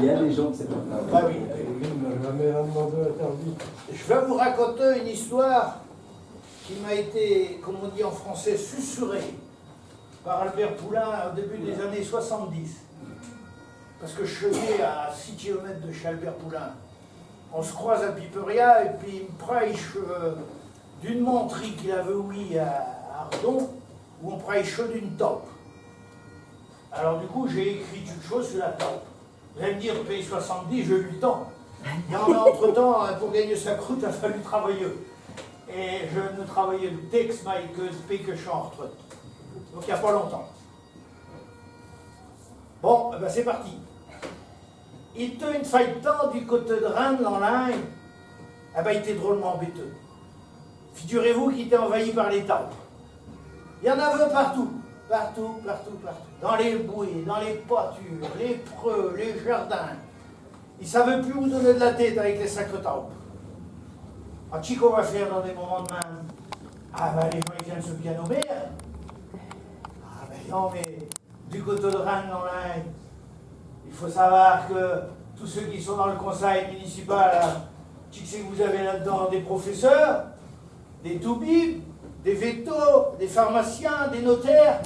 Il y a des gens qui s'appellent là. Bah oui. Je vais vous raconter une histoire qui m'a été, comme on dit en français, susurrée par Albert Poulain au début des années 70. Parce que je faisais à 6 km de chez Albert Poulain. On se croise à Piperia et puis il me prêche d'une menterie qu'il avait ouïe à Ardon, où on prêche d'une taupe. Alors du coup, j'ai écrit une chose sur la taupe. Vous allez me dire, pays 70, j'ai eu le temps. Et entre-temps, pour gagner sa croûte, il a fallu travailler. Et je ne travaillais le texte, mais que je suis en retraite. Donc il n'y a pas longtemps. Bon, ben c'est parti. Il te une faille de temps du côté de Rennes, en Lagne. Eh ben, il était drôlement embêteux. Figurez-vous qu'il était envahi par les taupes. Il y en avait partout. Partout. Dans les bouées, dans les pâtures, les preux, les jardins. Ils ne savaient plus où donner de la tête avec les sacres taupes. Ah, qu'est-ce qu'on va faire dans des moments de même? Ah ben, les gens ils viennent se bien nommer. Ah ben non, mais du côté de Rennes, dans l'Ain, il faut savoir que tous ceux qui sont dans le conseil municipal, tu sais que vous avez là-dedans des professeurs, des toubibs, des vétos, des pharmaciens, des notaires.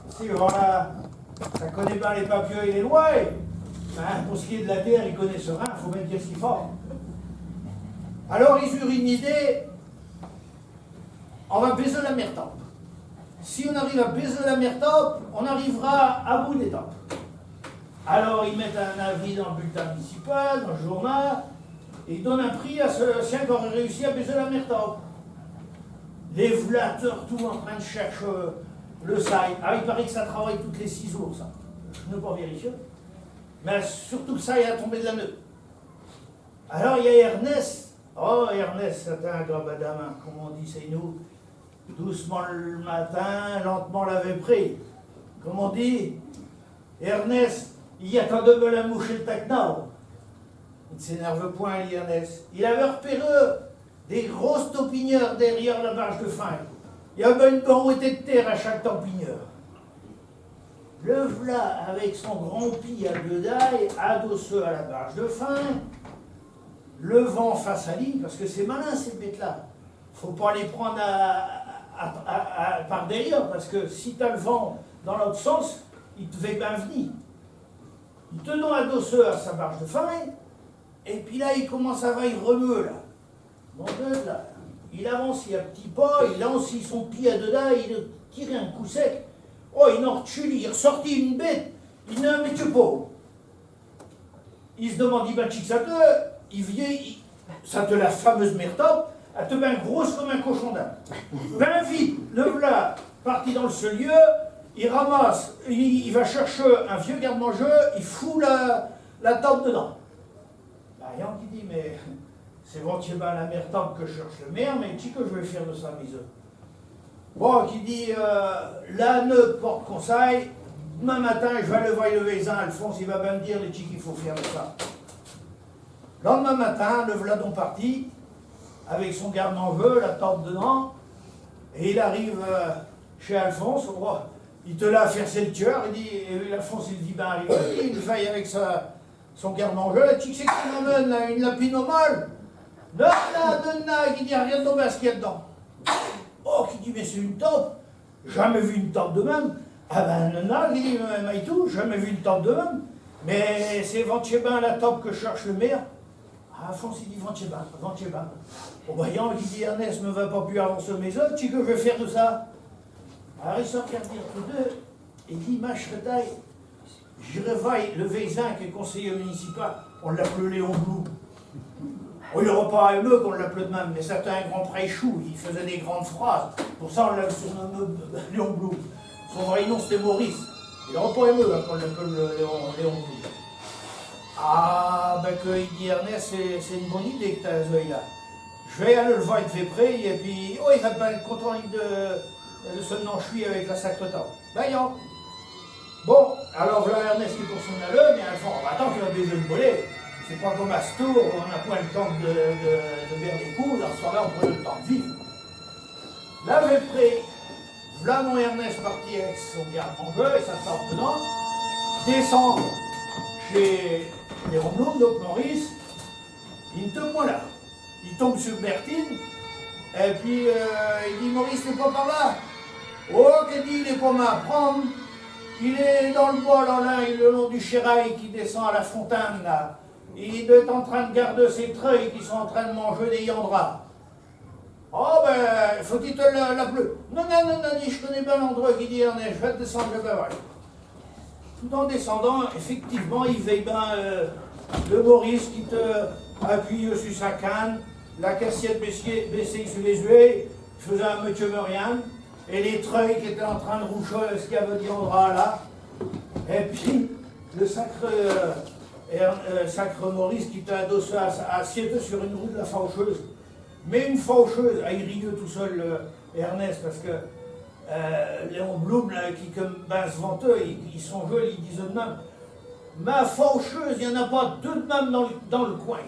Ces gens-là, ça connaît bien les papiers et les lois. Et, ben, pour ce qui est de la terre, ils connaissent rien, il faut même dire ce qu'ils font. Alors ils eurent une idée, on va baiser la mer taupe. Si on arrive à baiser la mer taupe, on arrivera à bout des taupes. Alors ils mettent un avis dans le bulletin municipal, dans le journal, et ils donnent un prix à ceux qui auraient réussi à baiser la mer taupe. Les vlateurs, tout en train de chercher le sail. Ah, il paraît que ça travaille toutes les 6 jours, ça. Je ne peux pas vérifier. Mais surtout que ça, il a tombé de la nœud. Alors il y a Ernest. Oh, Ernest, c'est un gars badama, comme on dit, c'est nous. Doucement le matin, lentement l'avait pris. Comme on dit, Ernest, il y a tant de belles à moucher le tacnao. Il ne s'énerve point, Ernest. Il avait repéré des grosses taupinières derrière la barge de fin. Il y avait une banquette de terre à chaque taupinière. Le v'là avec son grand pis à deux dailles, adossé à la barge de fin, le vent face à lui, parce que c'est malin ces bêtes-là. Faut pas les prendre par derrière, parce que si tu as le vent dans l'autre sens, il te fait bien venir. Il te donne adossé à sa barge de fin, et puis là, il commence à vailler remue, là. Mon Dieu, là. Il avance, il y a un petit pas, il lance son pied à dedans, il tire un coup sec. Oh, il en retue, il est ressorti une bête, il ne met que pas. Il se demande, il va ça te, il vient, ça te la fameuse mer taupe, elle te met grosse comme un cochon d'âne. Ben vite, le voilà, parti dans ce lieu, il ramasse, il va chercher un vieux garde-manger, il fout la taupe dedans. Ben, il y en a qui dit, mais c'est éventuellement la mer taupe que je cherche le maire, mais qui que je vais faire de ça, mes œufs? Bon, qui dit, la nœud porte conseil, demain matin, je vais aller voir le Vézin, Alphonse, il va bien me dire les qu'il faut faire de ça. Le lendemain matin, le vladon parti, avec son garde-manger, la taupe dedans, et il arrive chez Alphonse, oh, il te l'a fait le tueur, il dit, et Alphonse, il dit, ben arrive, il faille avec son garde-manger, tu sais qu'il m'amène une lapine au mal? Donne-la, qui dit, rien de tomber à ce qu'il y a dedans. Oh, qui dit, mais c'est une taupe, jamais vu une taupe de même. Ah ben, Nana, il dit, Maïtou, jamais vu une taupe de même. Mais c'est Ventchébin la taupe que cherche le maire. Ah, Alphonse, il dit Ventchébin. Au voyant, il dit, Ernest ne va pas plus avancer mes œuvres, tu sais que je vais faire de ça? Alors ils sont regardés tous deux, il dit, Machetaille, je réveille le Vézin qui est conseiller municipal, on l'appelait Léon Blou. Oh, il n'aura pas aimé qu'on l'appelait de même, mais c'était un grand prêchou, il faisait des grandes phrases. Pour ça, on l'a surnommé Léon Blou. Son vrai nom, c'était Maurice. Il n'aura pas aimé qu'on l'appelle Léon Blou. Ah, ben qu'il dit Ernest, c'est une bonne idée que tu as ce là. Je vais aller le voir de fait près, et puis, oh, il va pas être content de se menchuer avec la sacre taupe. Ben, yon. Bon, alors là, Ernest est pour son aller, mais enfin, attends qu'il va baiser le volet. C'est pas comme à ce tour, on n'a pas le temps de faire des coups, dans ce temps-là, on prend le temps de vivre. Là, je vais près. Là, mon Ernest parti avec son garde-manger et sa taupe dedans, descend chez Léon Blum, donc Maurice, il ne te point là. Il tombe sur Bertine, et puis il dit Maurice n'est pas par là. Oh, qu'il dit, il est pas à prendre. Il est dans le bois, là, le long du Chérail qui descend à la fontaine, là. Il est en train de garder ses treuils qui sont en train de manger des yandras. Oh, ben, faut-il te l'appeler? Non, dit, je connais bien l'endroit qui dit, je vais te descendre le cavale. Tout en descendant, effectivement, il veille bien le Maurice qui te appuie sur sa canne, la cassiette baissée sur les yeux, faisait un monsieur Murian, et les treuils qui étaient en train de roucher ce qu'il y avait dit en drap là. Et puis, le sacre Maurice qui était adossé assiette sur une roue de la faucheuse. Mais une faucheuse, il riait tout seul, Ernest, parce que Léon Blum, là, qui comme ben se vanteux, ils sont jolis, ils disent de même. Ma faucheuse, il n'y en a pas deux de même dans le coin.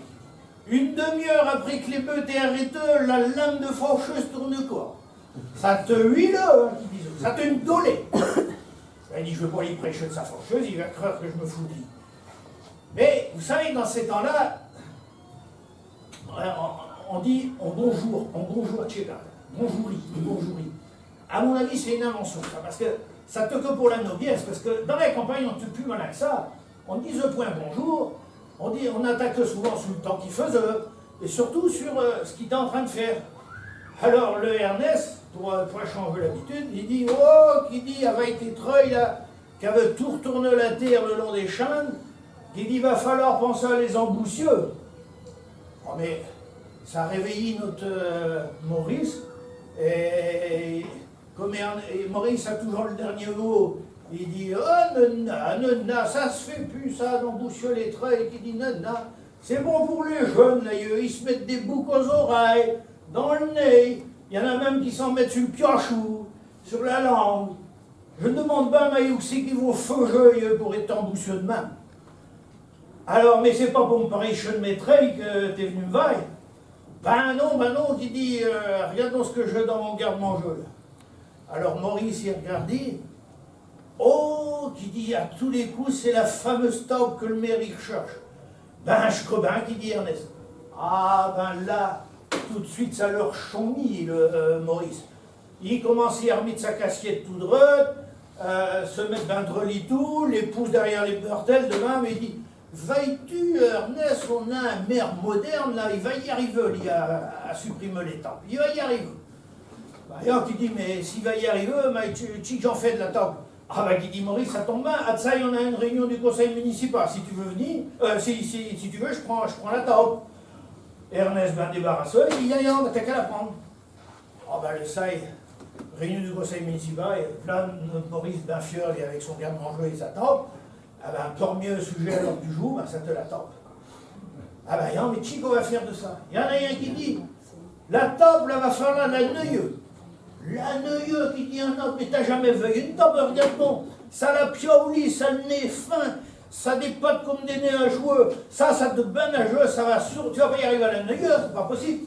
Une demi-heure après que les bœufs étaient arrêtés, la lame de faucheuse tourne quoi. Ça te huile, hein, qui disent, ça te une dolée. Il dit, je ne veux pas lui prêcher de sa faucheuse, il va croire que je me foutis. Mais, vous savez, dans ces temps-là, on dit on bonjour Tchéka, bonjouri. À mon avis, c'est une invention, ça, parce que ça te que pour la noblesse, parce que dans la campagne, on ne fait plus malin que ça. On dit le point bonjour, on attaque souvent sur le temps qu'il faisait, et surtout sur ce qu'il était en train de faire. Alors le Ernest, pour changer l'habitude, il dit qui dit avec tes treuils là, qui avait tout retourné la terre le long des chênes, qui dit va falloir penser à les emboussieux. Oh, mais ça a réveillé notre Maurice, et comme Maurice a toujours le dernier mot, il dit nonna, ça se fait plus ça d'emboussieux les treuils, qui dit nonna, c'est bon pour les jeunes là, ils se mettent des boucs aux oreilles, dans le nez, il y en a même qui s'en mettent sur le piochou, sur la langue. Je me demande bien, mais où c'est qu'ils vont feuger pour être embousseux de même. Alors, mais c'est pas pour me parler de mes treuils que t'es venu me voir. Ben non, qui dit, regardons ce que j'ai dans mon garde-manger là. Alors Maurice y a regardé, qui dit, à tous les coups, c'est la fameuse taupe que le mairie cherche. Ben, je crois bien, qui dit Ernest. Ah, ben là, tout de suite, ça leur chomit, le Maurice. Il commençait à remettre sa casquette tout droite, se mettre ben drôle tout, les pouces derrière les bretelles de même, et il dit, vailles-tu, Ernest, on a un maire moderne, là, il va y arriver, lui, à supprimer les temples. Il va y arriver. Ben, qui dit, mais s'il va y arriver, mais tu j'en fais de la table. Ah ben, qui dit Maurice, ça tombe bien, à ça, on a une réunion du conseil municipal. Si tu veux venir, si tu veux, je prends la table. Ernest ben débarrassé, il dit, t'as qu'à la prendre. Ah ben, le saille, réunion du conseil municipal, et plein de Maurice ben fier, avec son garde-manger et sa table. Ah ben, premier sujet à l'ordre du jour, ben, ça te la table. Ah ben, mais qui qu'on va faire de ça? Il y en a un qui dit, la table, elle va falloir la neuilleux. La neuilleux qui dit un autre, mais t'as jamais vu une table, regarde-moi. Ça la piouli, ça le nez fin, ça dépatte comme des nez à joueux. Ça te ben à jouer, ça va sur. Tu vas pas y arriver à la neuilleux, c'est pas possible.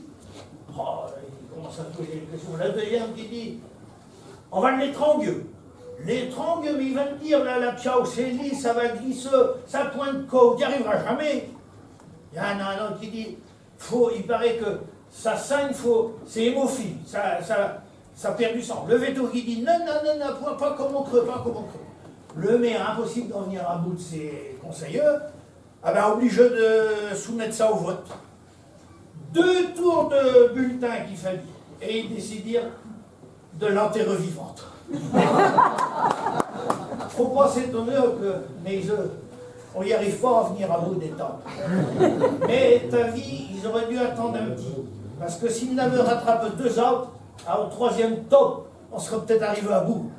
Oh, il commence à poser des questions. La deuxième qui dit, on va l'étrangler. L'étrangler, mais il va te dire, là, la piao, c'est lisse, ça va glisser, ça pointe quoi, tu n'y arriveras jamais. Il y en a un autre qui dit, il paraît que ça saigne, c'est hémophile, ça perd du sang. Le veto qui dit, non, pas comme on creux. Le maire, impossible d'en venir à bout de ses conseillers, obligé de soumettre ça au vote. 2 tours de bulletin qu'il fallait, et il décide de l'enterrer vivante. Faut pas s'étonner que on n'y arrive pas à venir à bout des temps. Mais ta vie, ils auraient dû attendre un petit. Parce que s'ils n'avaient rattrapé 2 autres, au 3e top, on serait peut-être arrivé à bout.